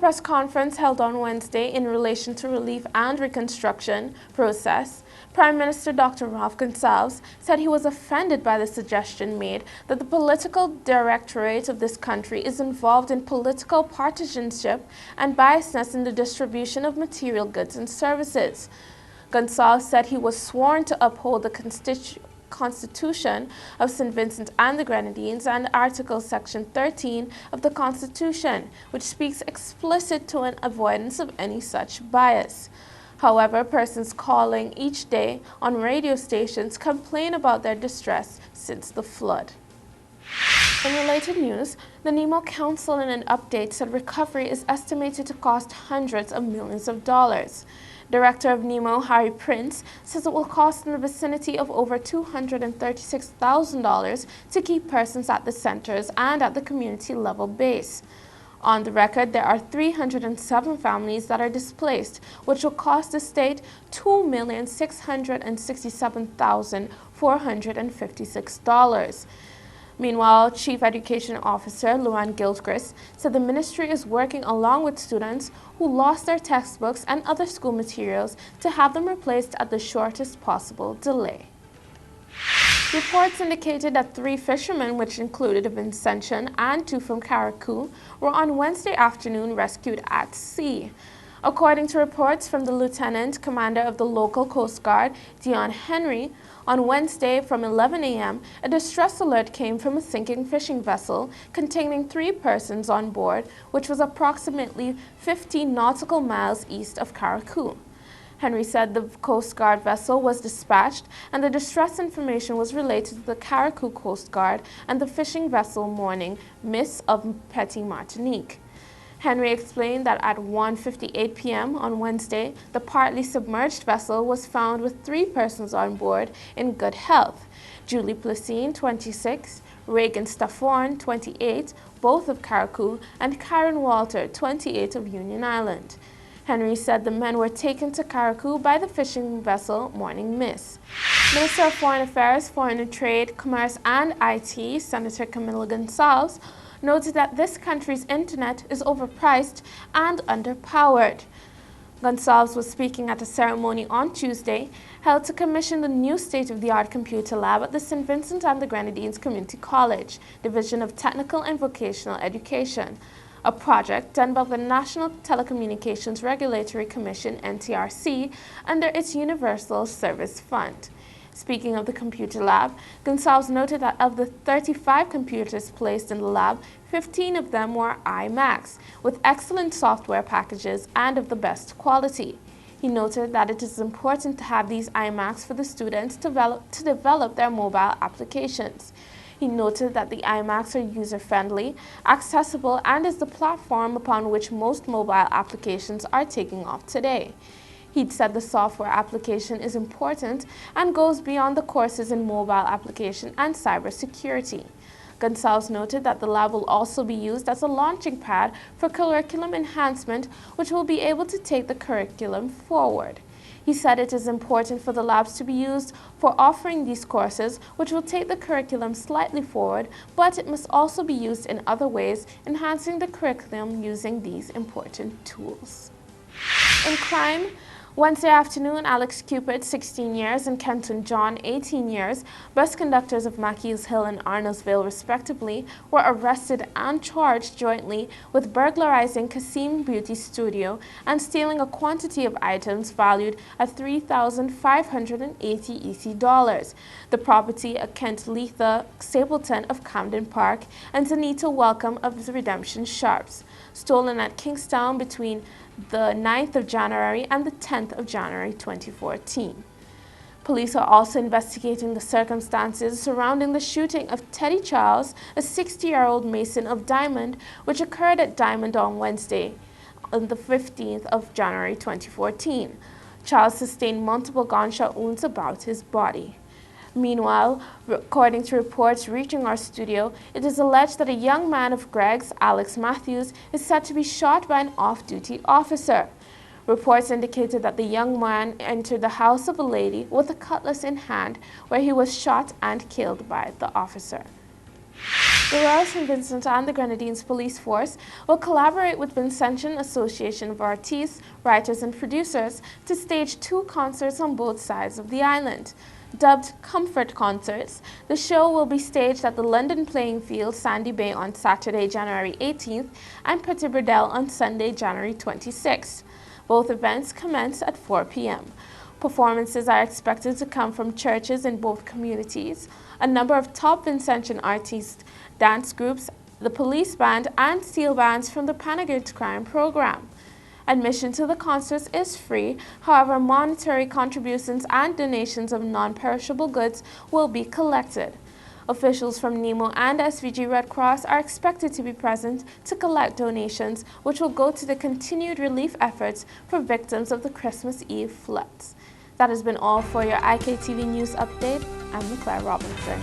press conference held on Wednesday in relation to relief and reconstruction process, Prime Minister Dr. Ralph Gonsalves said he was offended by the suggestion made that the political directorate of this country is involved in political partisanship and biasness in the distribution of material goods and services. Gonsalves said he was sworn to uphold the Constitution of St. Vincent and the Grenadines and Article Section 13 of the Constitution, which speaks explicit to an avoidance of any such bias. However, persons calling each day on radio stations complain about their distress since the flood. In related news, the Nemo Council in an update said recovery is estimated to cost hundreds of millions of dollars. Director of Nemo, Harry Prince, says it will cost in the vicinity of over $236,000 to keep persons at the centers and at the community level base. On the record, there are 307 families that are displaced, which will cost the state $2,667,456. Meanwhile, Chief Education Officer Luann Gilchrist said the ministry is working along with students who lost their textbooks and other school materials to have them replaced at the shortest possible delay. Reports indicated that 3 fishermen, which included a Vincentian and 2 from Carriacou, were on Wednesday afternoon rescued at sea. According to reports from the Lieutenant Commander of the local Coast Guard, Dion Henry, on Wednesday from 11 a.m., a distress alert came from a sinking fishing vessel containing 3 persons on board, which was approximately 15 nautical miles east of Carriacou. Henry said the Coast Guard vessel was dispatched and the distress information was related to the Carriacou Coast Guard and the fishing vessel Morning Miss of Petit Martinique. Henry explained that at 1:58 p.m. on Wednesday, the partly submerged vessel was found with 3 persons on board in good health: Julie Placine, 26, Reagan Stafford, 28, both of Carriacou, and Karen Walter, 28, of Union Island. Henry said the men were taken to Carriacou by the fishing vessel Morning Miss. Minister of Foreign Affairs, Foreign Trade, Commerce and IT, Senator Camila Gonsalves, noted that this country's internet is overpriced and underpowered. Gonsalves was speaking at a ceremony on Tuesday held to commission the new state-of-the-art computer lab at the St. Vincent and the Grenadines Community College, Division of Technical and Vocational Education, a project done by the National Telecommunications Regulatory Commission, NTRC, under its Universal Service Fund. Speaking of the computer lab, Gonsalves noted that of the 35 computers placed in the lab, 15 of them were iMacs, with excellent software packages and of the best quality. He noted that it is important to have these iMacs for the students to develop their mobile applications. He noted that the iMacs are user-friendly, accessible, and is the platform upon which most mobile applications are taking off today. He'd said the software application is important and goes beyond the courses in mobile application and cybersecurity. Gonsalves noted that the lab will also be used as a launching pad for curriculum enhancement, which will be able to take the curriculum forward. He said it is important for the labs to be used for offering these courses, which will take the curriculum slightly forward, but it must also be used in other ways, enhancing the curriculum using these important tools. In crime, Wednesday afternoon, Alex Cupid, 16 years, and Kenton John, 18 years, bus conductors of Mackey's Hill and Arnoldsville, respectively, were arrested and charged jointly with burglarizing Kasim Beauty Studio and stealing a quantity of items valued at $3,580 EC dollars. The property of Kent Letha Stapleton of Camden Park and Zanita Welcome of the Redemption Sharps, stolen at Kingstown between the 9th of January and the 10th of January 2014. Police are also investigating the circumstances surrounding the shooting of Teddy Charles, a 60-year-old mason of Diamond, which occurred at Diamond on Wednesday, on the 15th of January 2014. Charles sustained multiple gunshot wounds about his body. Meanwhile, according to reports reaching our studio, it is alleged that a young man of Greg's, Alex Matthews, is said to be shot by an off-duty officer. Reports indicated that the young man entered the house of a lady with a cutlass in hand, where he was shot and killed by the officer. The Royal St. Vincent and the Grenadines Police Force will collaborate with Vincentian Association of Artists, Writers and Producers to stage 2 concerts on both sides of the island. Dubbed Comfort Concerts, the show will be staged at the London Playing Field, Sandy Bay on Saturday, January 18th and Petit Burdel on Sunday, January 26th. Both events commence at 4 p.m. Performances are expected to come from churches in both communities, a number of top Vincentian artists, dance groups, the police band, and steel bands from the Panagirt's Crime program. Admission to the concerts is free, however, monetary contributions and donations of non-perishable goods will be collected. Officials from NEMO and SVG Red Cross are expected to be present to collect donations, which will go to the continued relief efforts for victims of the Christmas Eve floods. That has been all for your IKtv News Update. I'm Claire Robinson.